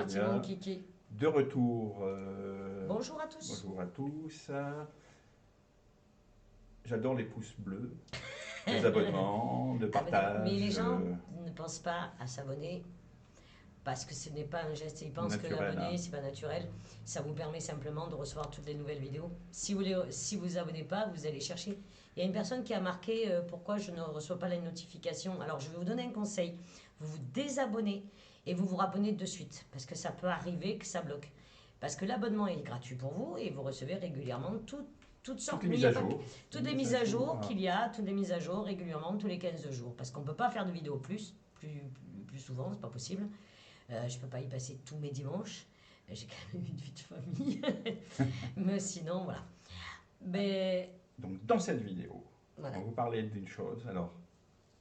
parti Célia. mon kiki. De retour. Bonjour à tous. Bonjour à tous. J'adore les pouces bleus, les abonnements, le Ah mais les partage gens ne pensent pas à s'abonner parce que ce n'est pas un geste. Ils pensent que naturel, abonner, hein. c'est pas naturel. Ça vous permet simplement de recevoir toutes les nouvelles vidéos. Si vous abonnez pas, vous allez chercher. Il y a une personne qui a marqué pourquoi je ne reçois pas les notifications. Alors je vais vous donner un conseil. Vous vous désabonnez et vous vous rabonnez de suite parce que ça peut arriver que ça bloque. Parce que l'abonnement est gratuit pour vous et vous recevez régulièrement toutes Toutes sortes. les Mais il mises n'y a à pas que jour. toutes les mises à jour qu'il y a, toutes les mises à jour régulièrement tous les 15 jours. Parce qu'on ne peut pas faire de vidéos plus souvent, c'est pas possible. Je ne peux pas y passer tous mes dimanches. J'ai quand même une vie de famille. Mais sinon, voilà. Mais Donc dans cette vidéo, on voilà. va vous parler d'une chose. Alors,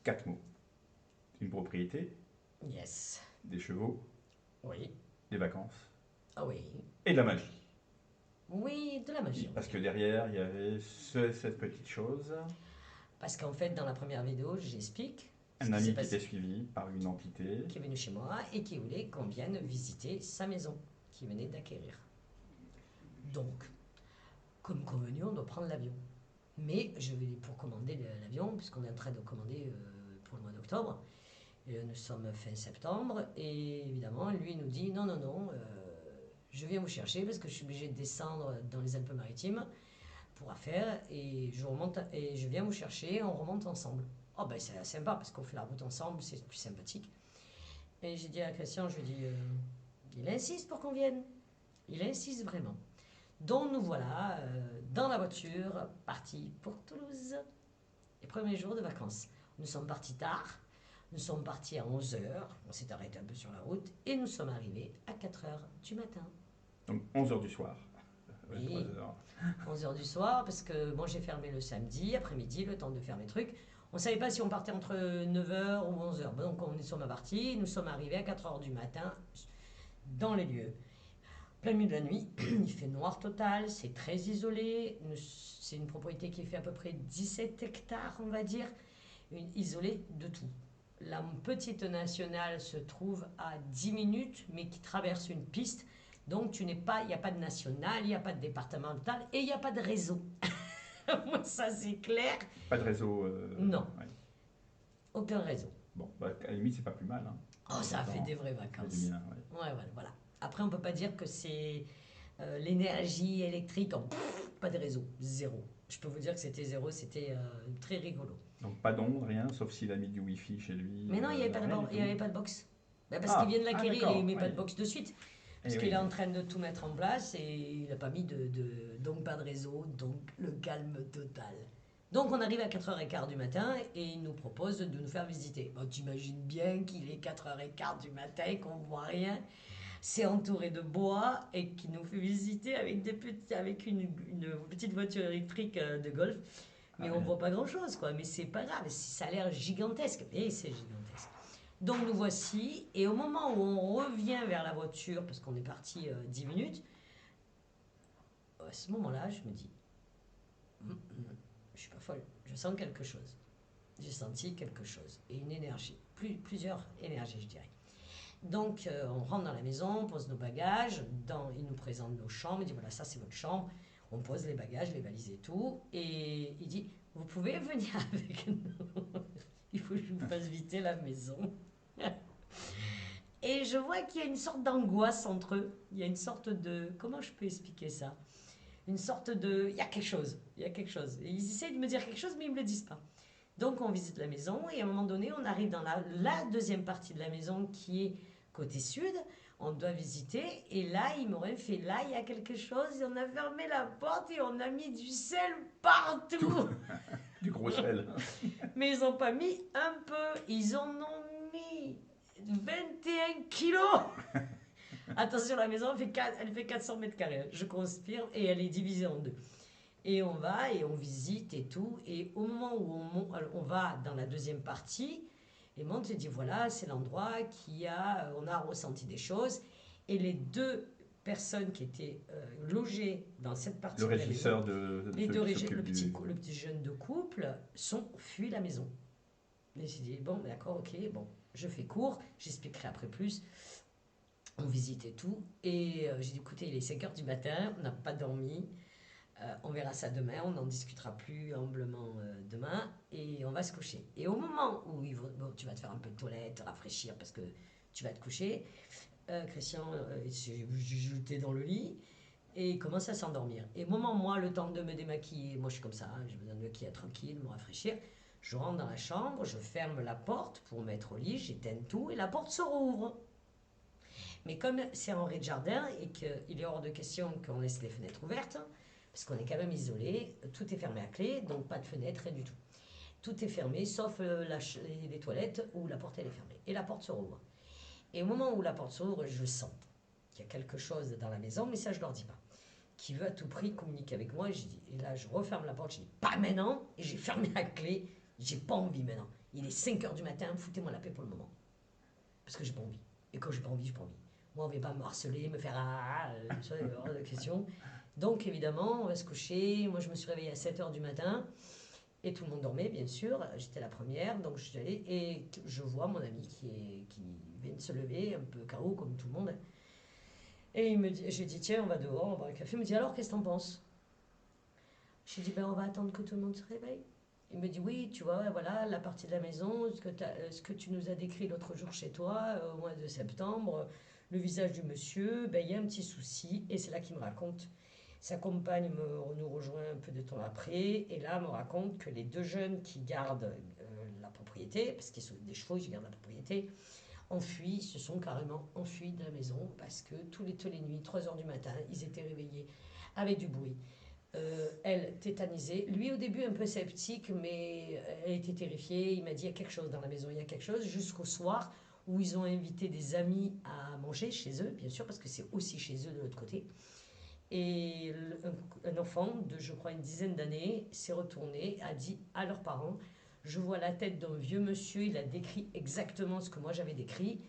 4 mots. Une propriété, Yes. des chevaux, Oui. des vacances Ah oui. et de la magie. Oui, de la magie, Oui, on va parce que dire. derrière, il y avait cette petite chose. Parce qu'en fait, dans la première vidéo, j'explique ce Un qui s'est ami qui était passé, suivi par une entité. qui est venu chez moi et qui voulait qu'on vienne visiter sa maison, qu'il venait d'acquérir. Donc, comme convenu, on doit prendre l'avion. Mais je vais pour commander l'avion, puisqu'on est en train de commander pour le mois d'octobre. Nous sommes fin septembre et évidemment, lui nous dit non, non, non, je viens vous chercher parce que je suis obligé de descendre dans les Alpes-Maritimes pour affaires et je viens vous chercher, on remonte ensemble. Oh ben c'est sympa parce qu'on fait la route ensemble, c'est plus sympathique. Et j'ai dit à Christian, je lui ai dit, il insiste pour qu'on vienne. Il insiste vraiment. Donc nous voilà dans la voiture, partis pour Toulouse. Les premiers jours de vacances. Nous sommes partis tard. Nous sommes partis à 11 heures. On s'est arrêté un peu sur la route. Et nous sommes arrivés à 4 heures du matin. Donc 11 heures du soir. 23 Oui, heures. 11 heures du soir. Parce que bon, j'ai fermé le samedi, après-midi, le temps de faire mes trucs. On ne savait pas si on partait entre 9 heures ou 11 heures. Donc on est sommes partis. Nous sommes arrivés à 4 heures du matin dans les lieux. Plein milieu de la nuit, il fait noir total, c'est très isolé. C'est une propriété qui fait à peu près 17 hectares, on va dire, isolée de tout. La petite nationale se trouve à 10 minutes, mais qui traverse une piste. Donc tu n'es pas, il n'y a pas de national, il n'y a pas de départemental et il n'y a pas de réseau. Moi, ça c'est clair. Pas de réseau. Non, Ouais. aucun réseau. Bon, bah, à la limite, c'est pas plus mal, hein. De Oh, temps ça en a fait temps, des vraies ça fait du vacances. bien, ouais. Ouais, voilà, voilà. Après, on peut pas dire que c'est l'énergie électrique, pas de réseau, zéro. Je peux vous dire que c'était zéro, c'était très rigolo. Donc pas d'onde, rien, sauf s'il a mis du wifi chez lui, Mais non, rien du il y avait tout. pas de box. Ben, parce qu'il vient de l'acquérir et il D'accord, met pas de oui. box de suite. Parce Eh qu'il est oui. en train de tout mettre en place et il n'a pas mis donc pas de réseau, donc le calme total. Donc on arrive à 4h15 du matin et il nous propose de nous faire visiter. Bon, t'imagines bien qu'il est 4h15 du matin et qu'on ne voit rien. C'est entouré de bois et qui nous fait visiter avec une petite voiture électrique de golf. Ah Mais on oui. voit pas grand chose, quoi. Mais c'est pas grave, ça a l'air gigantesque. Et c'est gigantesque. Donc nous voici, et au moment où on revient vers la voiture, parce qu'on est parti 10 minutes, à ce moment-là, je me dis, je suis pas folle, je sens quelque chose. J'ai senti quelque chose, et une énergie, plusieurs énergies, je dirais. Donc, on rentre dans la maison, on pose nos bagages, il nous présente nos chambres, il dit voilà, ça c'est votre chambre. On pose les bagages, les valises et tout, et il dit vous pouvez venir avec nous. Il faut que je vous fasse visiter la maison. Et je vois qu'il y a une sorte d'angoisse entre eux. Il y a une sorte de. Comment je peux expliquer ça? Une sorte de. Il y a quelque chose. Il y a quelque chose. Et ils essayent de me dire quelque chose, mais ils ne me le disent pas. Donc on visite la maison et à un moment donné, on arrive dans la deuxième partie de la maison qui est côté sud. On doit visiter et là, ils m'auraient fait là, il y a quelque chose. Et on a fermé la porte et on a mis du sel Tout. partout. Du gros sel. Mais ils n'ont pas mis un peu, ils en ont mis 21 kilos. Attention, la maison elle fait 400 mètres carrés, je conspire, et elle est divisée en deux. Et on va et on visite et tout. Et au moment où on va dans la deuxième partie, et on te dit voilà, c'est l'endroit on a ressenti des choses. Et les deux personnes qui étaient logées dans cette Le partie de la maison, régisseur de les ceux deux, qui s'occupent du. le petit jeune de couple, sont fuis la maison. Et j'ai dit bon, d'accord, ok, bon, je fais court, j'expliquerai après plus. On visitait tout. Et j'ai dit, écoutez, il est 5 heures du matin, on n'a pas dormi. On verra ça demain, on n'en discutera plus humblement demain et on va se coucher. Et au moment où tu vas te faire un peu de toilette, te rafraîchir parce que tu vas te coucher, Christian s'est jeté dans le lit et il commence à s'endormir. Et au moment, moi, le temps de me démaquiller, moi je suis comme ça, j'ai besoin de me maquiller tranquille, me rafraîchir. Je rentre dans la chambre, je ferme la porte pour me mettre au lit, j'éteins tout et la porte se rouvre. Mais comme c'est en rez-de-jardin et qu'il est hors de question qu'on laisse les fenêtres ouvertes, parce qu'on est quand même isolé, tout est fermé à clé, donc pas de fenêtre, rien du tout. Tout est fermé, sauf les toilettes où la porte elle est fermée. Et la porte se rouvre. Et au moment où la porte s'ouvre, je sens qu'il y a quelque chose dans la maison, mais ça je leur dis pas. Qui veut à tout prix communiquer avec moi. Et là, je referme la porte, je dis pas maintenant, et j'ai fermé la clé. J'ai pas envie maintenant. Il est 5 heures du matin, foutez-moi la paix pour le moment. Parce que j'ai pas envie. Et quand j'ai pas envie, j'ai pas envie. Moi, on ne va pas me harceler, me faire ça, il y hors de question. Donc, évidemment, on va se coucher. Moi, je me suis réveillée à 7 heures du matin. Et tout le monde dormait, bien sûr. J'étais la première. Donc, je suis allée. Et je vois mon ami qui vient de se lever, un peu KO, comme tout le monde. Et j'ai dit, tiens, on va dehors, on va boire un café. Il me dit, alors, qu'est-ce que t'en penses? J'ai dit, ben, on va attendre que tout le monde se réveille. Il me dit, oui, tu vois, voilà, la partie de la maison, ce que tu nous as décrit l'autre jour chez toi, au mois de septembre, le visage du monsieur, ben, il y a un petit souci. Et c'est là qu'il me raconte. Sa compagne nous rejoint un peu de temps après. Et là, me raconte que les deux jeunes qui gardent la propriété, parce qu'ils sont des chevaux, ils gardent la propriété, se sont carrément enfuis de la maison parce que toutes les nuits, 3 heures du matin, ils étaient réveillés avec du bruit. Elle tétanisée. Lui, au début, un peu sceptique, mais elle était terrifiée. Il m'a dit, il y a quelque chose dans la maison, il y a quelque chose. Jusqu'au soir, où ils ont invité des amis à manger chez eux, bien sûr, parce que c'est aussi chez eux de l'autre côté. Et un enfant de, je crois, une dizaine d'années s'est retourné, a dit à leurs parents, je vois la tête d'un vieux monsieur, il a décrit exactement ce que moi j'avais décrit,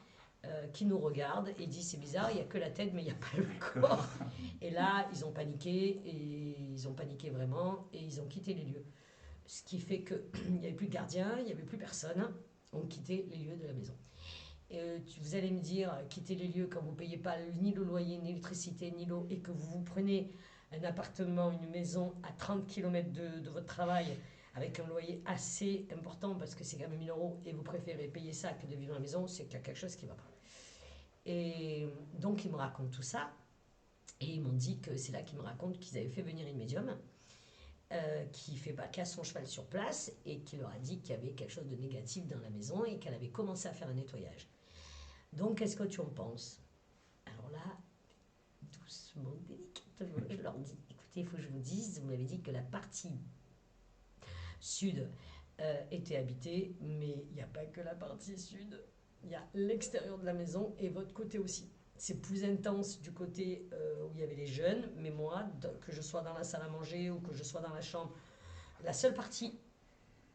qui nous regarde et dit c'est bizarre, il n'y a que la tête mais il n'y a pas le corps. Et là, ils ont paniqué, et ils ont paniqué vraiment, et ils ont quitté les lieux. Ce qui fait qu'il n'y avait plus de gardien, il n'y avait plus personne, on quittait les lieux de la maison. Et vous allez me dire, quitter les lieux quand vous ne payez pas ni le loyer, ni l'électricité, ni l'eau, et que vous prenez un appartement, une maison à 30 km de votre travail, avec un loyer assez important, parce que c'est quand même 1000 euros, et vous préférez payer ça que de vivre à la maison, c'est qu'il y a quelque chose qui ne va pas. Et donc, ils me racontent tout ça. Et ils m'ont dit que c'est là qu'ils me racontent qu'ils avaient fait venir une médium qui a son cheval sur place et qui leur a dit qu'il y avait quelque chose de négatif dans la maison et qu'elle avait commencé à faire un nettoyage. Donc, qu'est-ce que tu en penses? Alors là, doucement, délicatement, je leur dis, écoutez, il faut que je vous dise, vous m'avez dit que la partie sud était habitée, mais il n'y a pas que la partie sud, il y a l'extérieur de la maison et votre côté aussi. C'est plus intense du côté où il y avait les jeunes, mais moi, que je sois dans la salle à manger ou que je sois dans la chambre, la seule partie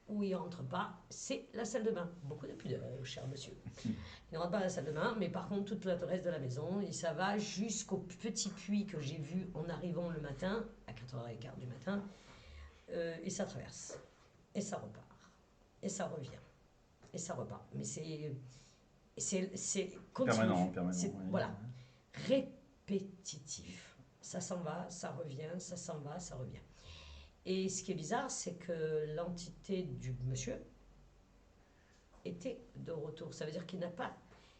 où il ne rentre pas, c'est la salle de bain. Beaucoup de pudeur, cher monsieur. Il ne rentre pas dans la salle de bain, mais par contre, tout le reste de la maison, et ça va jusqu'au petit puits que j'ai vu en arrivant le matin, à 4h15 du matin, et ça traverse, et ça repart, et ça revient, et ça repart. Mais c'est continu. Permanent. C'est, Oui. voilà, répétitif. Ça s'en va, ça revient, ça s'en va, ça revient. Et ce qui est bizarre, c'est que l'entité du monsieur était de retour. Ça veut dire qu'il n'a pas,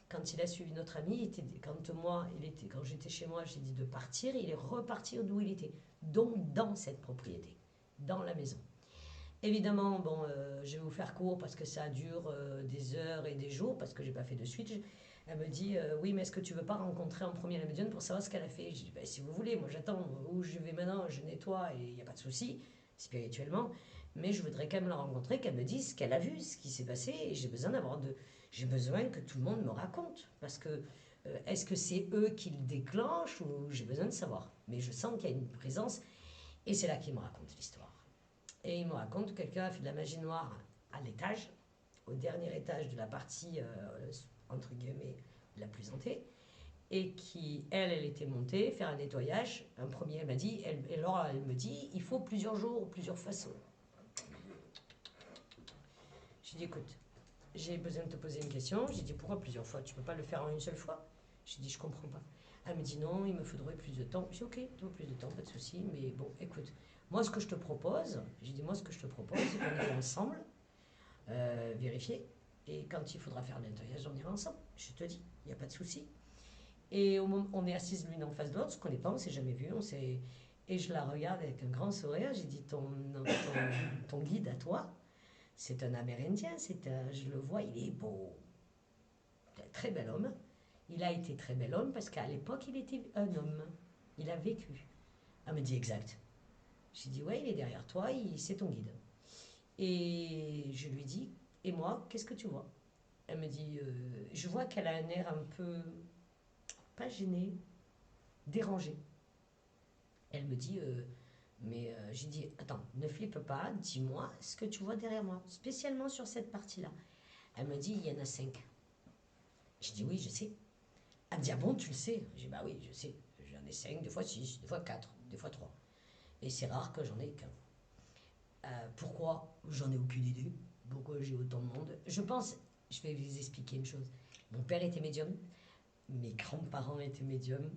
quand il a suivi notre ami, quand j'étais chez moi, j'ai dit de partir, il est reparti d'où il était. Donc dans cette propriété, dans la maison. Évidemment, bon, je vais vous faire court parce que ça dure des heures et des jours, parce que j'ai pas fait de suite. Elle me dit, oui, mais est-ce que tu veux pas rencontrer en premier la médium pour savoir ce qu'elle a fait? Je dis, ben, si vous voulez, moi j'attends, où je vais maintenant, je nettoie et il n'y a pas de souci, spirituellement, mais je voudrais quand même la rencontrer, qu'elle me dise ce qu'elle a vu, ce qui s'est passé, et j'ai besoin que tout le monde me raconte, parce que est-ce que c'est eux qui le déclenchent, ou j'ai besoin de savoir. Mais je sens qu'il y a une présence, et c'est là qu'il me raconte l'histoire. Et il me raconte que quelqu'un a fait de la magie noire à l'étage, au dernier étage de la partie, entre guillemets, la plus hantée, et qui, elle était montée faire un nettoyage. Un premier, elle m'a dit, et alors elle me dit, il faut plusieurs jours, plusieurs façons. J'ai dit, écoute, j'ai besoin de te poser une question. J'ai dit, pourquoi plusieurs fois? Tu peux pas le faire en une seule fois? J'ai dit, je comprends pas. Elle me dit, non, il me faudrait plus de temps. J'ai dit, ok, il faut plus de temps, pas de souci, mais bon, écoute, moi, ce que je te propose, j'ai dit, moi, ce que je te propose, c'est qu'on aille ensemble, vérifier, et quand il faudra faire le nettoyage, on ira ensemble. Je te dis, il n'y a pas de souci. Et au moment, on est assises l'une en face de l'autre, on ne se connaît pas, on ne s'est jamais vu, et je la regarde avec un grand sourire, j'ai dit, ton guide à toi, c'est un Amérindien, je le vois, il est beau, très bel homme. Il a été très bel homme parce qu'à l'époque, il était un homme. Il a vécu. Elle me dit exact. J'ai dit, ouais, il est derrière toi, c'est ton guide. Et je lui dis, et moi, qu'est-ce que tu vois? Elle me dit, je vois qu'elle a un air un peu, pas gêné, dérangé. Elle me dit, mais j'ai dit, attends, ne flippe pas, dis-moi ce que tu vois derrière moi, spécialement sur cette partie-là. Elle me dit, il y en a 5. Je dis, oui, je sais. Elle me dit, ah bon, tu le sais? J'ai dit, bah oui, je sais. J'en ai 5, des fois 6, des fois 4, des fois 3. Et c'est rare que j'en ai qu'un. Pourquoi? J'en ai aucune idée. Pourquoi j'ai autant de monde? Je pense, je vais vous expliquer une chose. Mon père était médium, mes grands-parents étaient médiums,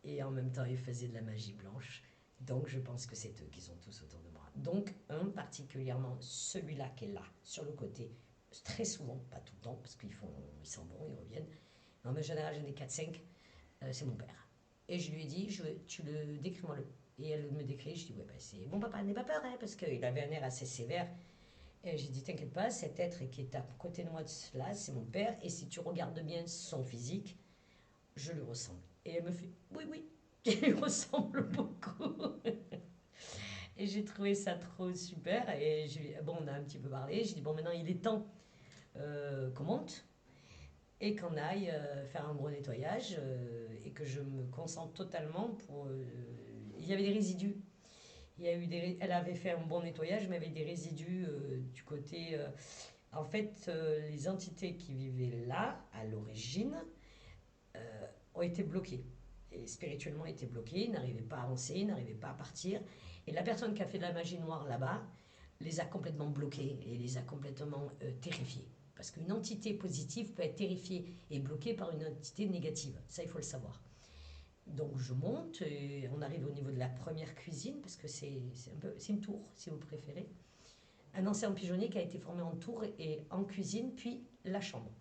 et en même temps, ils faisaient de la magie blanche. Donc, je pense que c'est eux qui sont tous autour de moi. Donc, un particulièrement, celui-là qui est là, sur le côté, très souvent, pas tout le temps, parce qu'ils s'en vont, ils reviennent. Mais en général, j'en ai 4-5, c'est mon père. Et je lui ai dit, tu le décris-moi-le. Et elle me décrit, je dis, ouais, ben c'est bon papa, n'aie pas peur, hein, parce qu'il avait un air assez sévère. Et j'ai dit, t'inquiète pas, cet être qui est à côté de moi là, c'est mon père, et si tu regardes bien son physique, je lui ressemble. Et elle me fait, oui, oui, il lui ressemble beaucoup. Et j'ai trouvé ça trop super, et bon, on a un petit peu parlé, j'ai dit, bon, maintenant il est temps qu'on monte, et qu'on aille faire un gros nettoyage, et que je me concentre totalement pour... il y avait des résidus. Elle avait fait un bon nettoyage, mais il y avait des résidus du côté... en fait, les entités qui vivaient là, à l'origine, ont été bloquées. Et spirituellement étaient bloquées, n'arrivaient pas à avancer, n'arrivaient pas à partir. Et la personne qui a fait de la magie noire là-bas les a complètement bloqués et les a complètement terrifiés. Parce qu'une entité positive peut être terrifiée et bloquée par une entité négative. Ça, il faut le savoir. Donc je monte et on arrive au niveau de la première cuisine parce que c'est une tour, si vous préférez. Un ancien pigeonnier qui a été formé en tour et en cuisine, puis la chambre.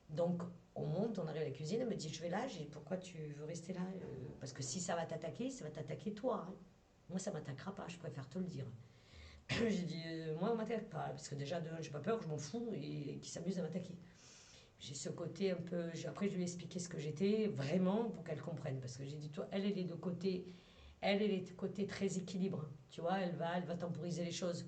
Donc on monte, on arrive à la cuisine, elle me dit je vais là, j'ai dit pourquoi tu veux rester là? Parce que si ça va t'attaquer toi. Hein. Moi ça m'attaquera pas, je préfère te le dire. J'ai dit moi on m'attaque pas, parce que déjà de j'ai pas peur, je m'en fous et qui s'amuse à m'attaquer. J'ai ce côté un peu. Après, je lui ai expliqué ce que j'étais, vraiment, pour qu'elle comprenne. Parce que j'ai dit, toi, elle est de côté. Elle est de côté très équilibre. Tu vois, elle va temporiser les choses.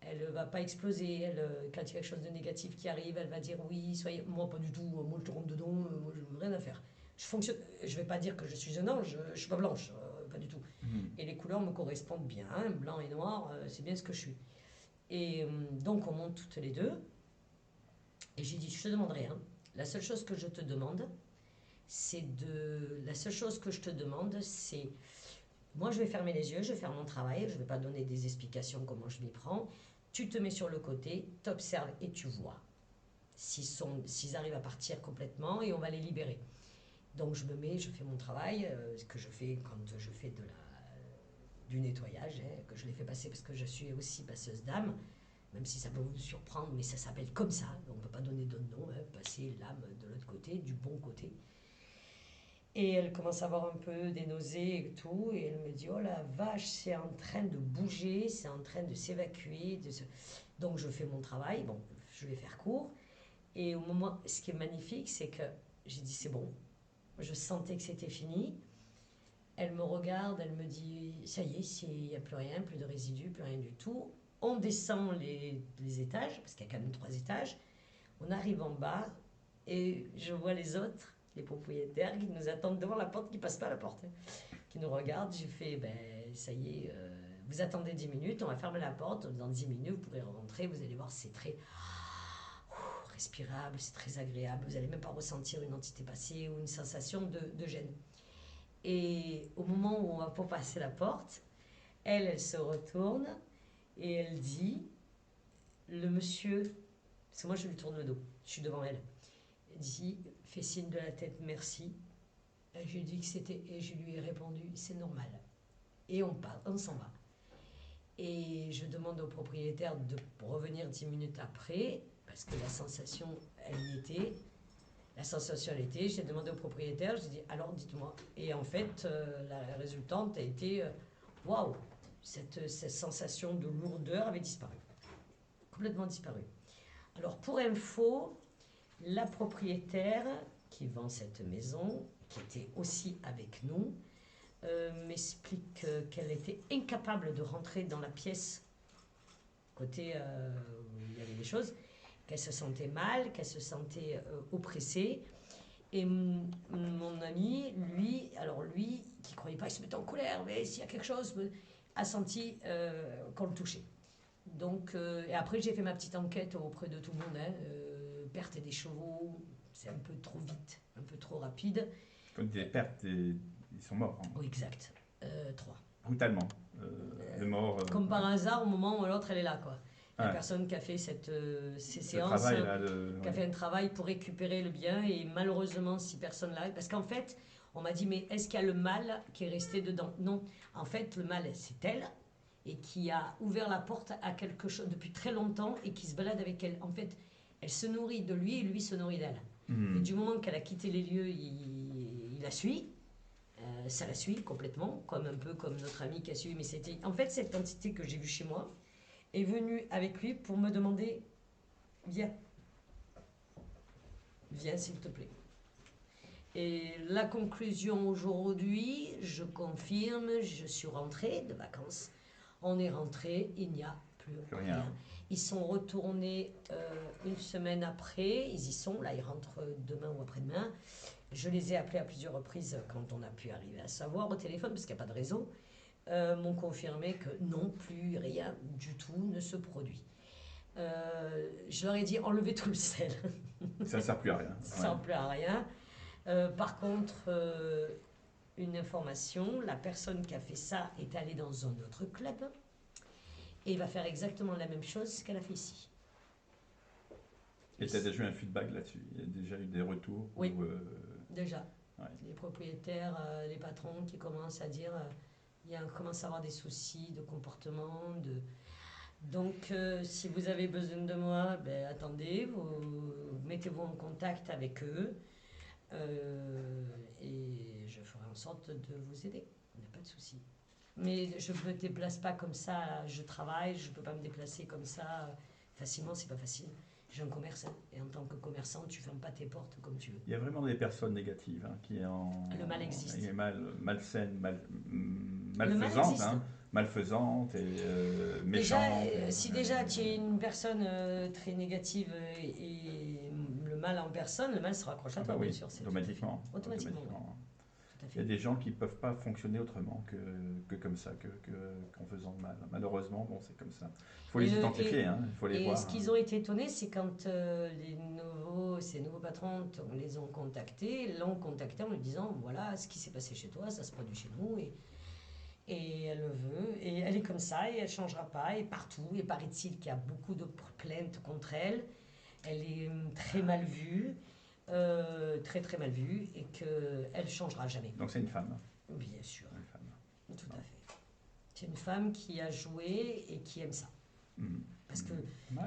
Elle va pas exploser. Quand il y a quelque chose de négatif qui arrive, elle va dire oui, soyez. Moi, pas du tout. Moi, je te rentre dedans. Moi, je n'ai rien à faire. Je fonctionne. Je vais pas dire que je suis un ange. Je suis pas blanche. Pas du tout. Et les couleurs me correspondent bien. Blanc et noir, c'est bien ce que je suis. Et donc, on monte toutes les deux. Et j'ai dit, je te demande rien. La seule chose que je te demande, La seule chose que je te demande, c'est... Moi, je vais fermer les yeux, je vais faire mon travail, je ne vais pas donner des explications comment je m'y prends. Tu te mets sur le côté, t'observes et tu vois s'ils arrivent à partir complètement et on va les libérer. Donc je me mets, je fais mon travail, ce que je fais quand je fais du nettoyage, hein, que je les fais passer parce que je suis aussi passeuse d'âme. Même si ça peut vous surprendre, mais ça s'appelle comme ça, on ne peut pas donner d'autre nom, hein, passer l'âme de l'autre côté, du bon côté. Et elle commence à avoir un peu des nausées et tout, et elle me dit, oh la vache, c'est en train de bouger, c'est en train de s'évacuer. Donc je fais mon travail, bon, je vais faire court, et au moment, ce qui est magnifique, c'est que j'ai dit, c'est bon, je sentais que c'était fini. Elle me regarde, elle me dit, ça y est, il n'y a plus rien, plus de résidus, plus rien du tout. On descend les étages, parce qu'il y a quand même 3 étages. On arrive en bas et je vois les autres, les propriétaires, qui nous attendent devant la porte, qui ne passent pas la porte, hein, qui nous regardent. J'ai fait, ben ça y est, vous attendez 10 minutes, on va fermer la porte. Dans 10 minutes, vous pourrez rentrer, vous allez voir, c'est très respirable, c'est très agréable. Vous n'allez même pas ressentir une entité passée ou une sensation de gêne. Et au moment où on va pour passer la porte, elle se retourne et elle dit, le monsieur, parce que moi je lui tourne le dos, je suis devant elle, elle dit, fait signe de la tête merci, Et je lui ai dit que c'était, et je lui ai répondu, c'est normal. Et on part, on s'en va. Et je demande au propriétaire de revenir 10 minutes après, parce que la sensation, elle y était. La sensation, elle était. J'ai demandé au propriétaire, j'ai dit, alors dites-moi. Et en fait, la résultante a été, waouh, cette sensation de lourdeur avait disparu. Complètement disparu. Alors pour info, la propriétaire qui vend cette maison, qui était aussi avec nous, m'explique qu'elle était incapable de rentrer dans la pièce côté où il y avait des choses, qu'elle se sentait mal, qu'elle se sentait oppressée. Et mon ami, lui, qui ne croyait pas, il se mettait en colère, mais s'il y a quelque chose, a senti qu'on le touchait. Donc, et après, j'ai fait ma petite enquête auprès de tout le monde. Perte des chevaux, c'est un peu trop vite, un peu trop rapide. Quand des pertes, ils sont morts. Hein. Oui, exact. 3. Brutalement. De mort. Comme par hasard, au moment où l'autre, elle est là, quoi. La Ouais. personne qui a fait ces Ce séances, travail là, qui a fait un travail pour récupérer le bien, et malheureusement, ces personnes-là, parce qu'en fait, on m'a dit, mais est-ce qu'il y a le mal qui est resté dedans? Non. En fait, le mal, c'est elle, et qui a ouvert la porte à quelque chose depuis très longtemps, et qui se balade avec elle. En fait, elle se nourrit de lui, et lui se nourrit d'elle. Et du moment qu'elle a quitté les lieux, il la suit. Ça la suit complètement, comme un peu comme notre ami qui a suivi. Mais c'était en fait cette entité que j'ai vue chez moi est venue avec lui pour me demander, viens, viens s'il te plaît. Et la conclusion aujourd'hui, je confirme, je suis rentrée de vacances. On est rentré, il n'y a plus rien. Ils sont retournés une semaine après, ils y sont, là ils rentrent demain ou après-demain. Je les ai appelés à plusieurs reprises quand on a pu arriver à savoir au téléphone, parce qu'il n'y a pas de réseau, m'ont confirmé que non, plus rien du tout ne se produit. Je leur ai dit enlevez tout le sel. Ça ne sert plus à rien. Ça ne sert plus à rien. Par contre, une information, la personne qui a fait ça est allée dans un autre club et va faire exactement la même chose qu'elle a fait ici. Et tu as déjà eu un feedback là-dessus? Il y a déjà eu des retours? Oui, où, déjà. Ouais. Les propriétaires, les patrons qui commencent à dire il commence à avoir des soucis de comportement. Donc, si vous avez besoin de moi, ben, attendez, mettez-vous en contact avec eux et je ferai en sorte de vous aider. Il n'y a pas de souci. Mais je ne me déplace pas comme ça, je travaille, je ne peux pas me déplacer comme ça facilement, c'est pas facile. J'ai un commerce, et en tant que commerçant, tu fermes pas tes portes comme tu veux. Il y a vraiment des personnes négatives qui Le mal existe. Malsaines, malfaisantes, malfaisantes et méchantes. Déjà, si déjà tu es une personne très négative et le mal en personne, le mal se raccroche à toi, oui, bien sûr. Automatiquement. Tout à fait. Il y a des gens qui ne peuvent pas fonctionner autrement que comme ça, qu'en faisant le mal. Malheureusement, bon, c'est comme ça. Il faut les identifier, il faut les voir. Et ce qu'ils ont été étonnés, c'est quand ces nouveaux patrons les ont contactés, l'ont contacté en lui disant, voilà, ce qui s'est passé chez toi, ça se produit chez nous, et elle le veut, et elle est comme ça, et elle ne changera pas, et partout, et paraît-il qu'il y a beaucoup de plaintes contre elle, elle est très mal vue, très très mal vue, et qu'elle ne changera jamais. Donc c'est une femme? Bien sûr. Une femme. Tout à fait. C'est une femme qui a joué et qui aime ça. Parce que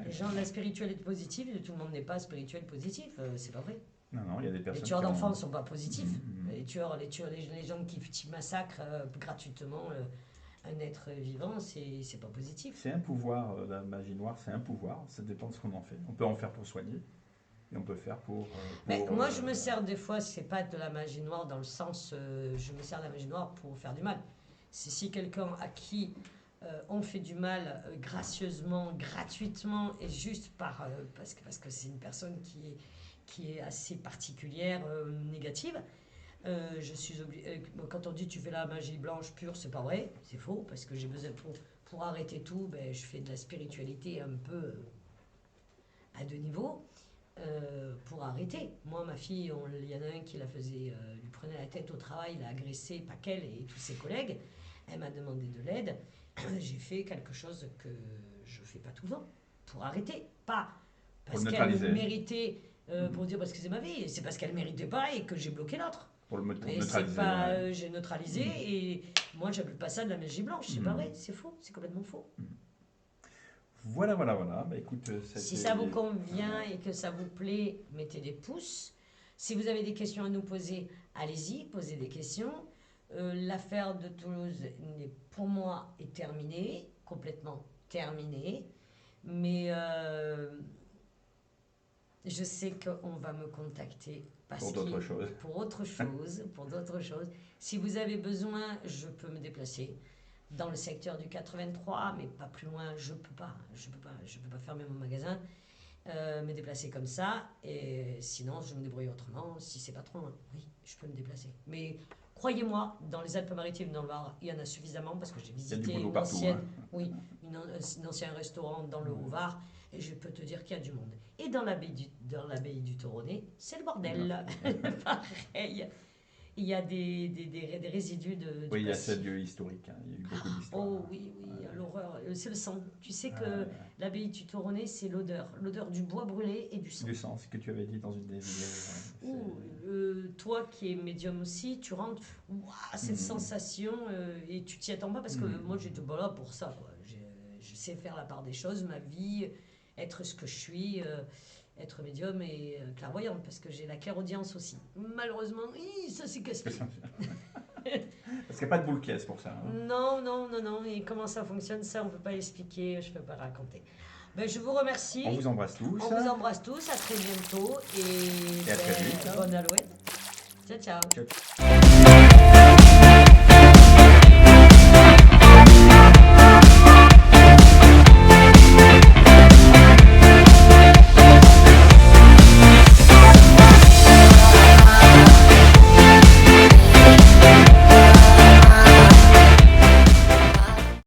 les gens, la spiritualité positive, tout le monde n'est pas spirituel positif, c'est pas vrai. Non, il y a des personnes. Les tueurs d'enfants ne sont pas positifs. Les gens qui massacrent gratuitement un être vivant, c'est pas positif. C'est un pouvoir, la magie noire, c'est un pouvoir, ça dépend de ce qu'on en fait. On peut en faire pour soigner, et on peut faire pour moi, je me sers des fois, c'est pas de la magie noire dans le sens, je me sers de la magie noire pour faire du mal. C'est si quelqu'un à qui on fait du mal gracieusement, gratuitement, et juste parce que c'est une personne qui est assez particulière, négative, je suis obligée. Quand on dit tu fais la magie blanche pure, c'est pas vrai, c'est faux, parce que j'ai besoin pour arrêter tout, je fais de la spiritualité un peu à deux niveaux. Pour arrêter. Moi, ma fille, il y en a un qui lui prenait la tête au travail, l'a agressée, pas qu'elle et tous ses collègues. Elle m'a demandé de l'aide. J'ai fait quelque chose que je fais pas tout le temps pour arrêter. Pas parce qu'elle méritait, pour dire parce que c'est ma vie, c'est parce qu'elle méritait pas et que j'ai bloqué l'autre. pour Mais neutraliser. c'est pas, Ouais. j'ai neutralisé et moi j'appelle pas ça de la magie blanche, c'est pas vrai, c'est faux, c'est complètement faux. Voilà, voilà, voilà. Bah, écoute, Si c'était... ça vous convient et que ça vous plaît, mettez des pouces. Si vous avez des questions à nous poser, allez-y, posez des questions. L'affaire de Toulouse, pour moi, est terminée, complètement terminée. Mais je sais qu'on va me contacter pour d'autres choses. pour autre chose, pour d'autres choses. Si vous avez besoin, je peux me déplacer dans le secteur du 83, mais pas plus loin, je peux pas, je peux pas fermer mon magasin, me déplacer comme ça, et sinon je me débrouille autrement, si c'est pas trop loin, oui, je peux me déplacer. Mais croyez-moi, dans les Alpes-Maritimes, dans le Var, il y en a suffisamment, parce que j'ai Il y a visité du boulot une partout. ancienne, Hein. oui, un ancien restaurant dans le Haut-Var, et je peux te dire qu'il y a du monde. Et dans l'abbaye du Toronnet, c'est le bordel, pareil. Il y a des résidus du Oui, il y a ce passif. lieu historique. Hein. Il y a eu beaucoup d'histoires. Oh oui, oui, Ouais. l'horreur. C'est le sang. Tu sais que Ouais. l'abbaye du Toronnet, c'est l'odeur du bois brûlé et du sang. Du sang, c'est ce que tu avais dit dans une des vidéos. Ouais. Ouh, toi qui es médium aussi, tu rentres, ouah, cette sensation et tu t'y attends pas parce que moi j'étais pas là pour ça, quoi. Je sais faire la part des choses, ma vie, être ce que je suis, être médium et clairvoyante parce que j'ai la clairaudience aussi. Malheureusement, ça c'est casse-pied. Parce qu'il n'y a pas de boule caisse pour ça. Hein. Non, non, non, non. Et comment ça fonctionne, ça, on ne peut pas expliquer, je ne peux pas raconter. Ben, je vous remercie. On vous embrasse tous. On vous embrasse tous. À très bientôt. Et à très vite. bonne Halloween. Ciao, ciao. Ciao.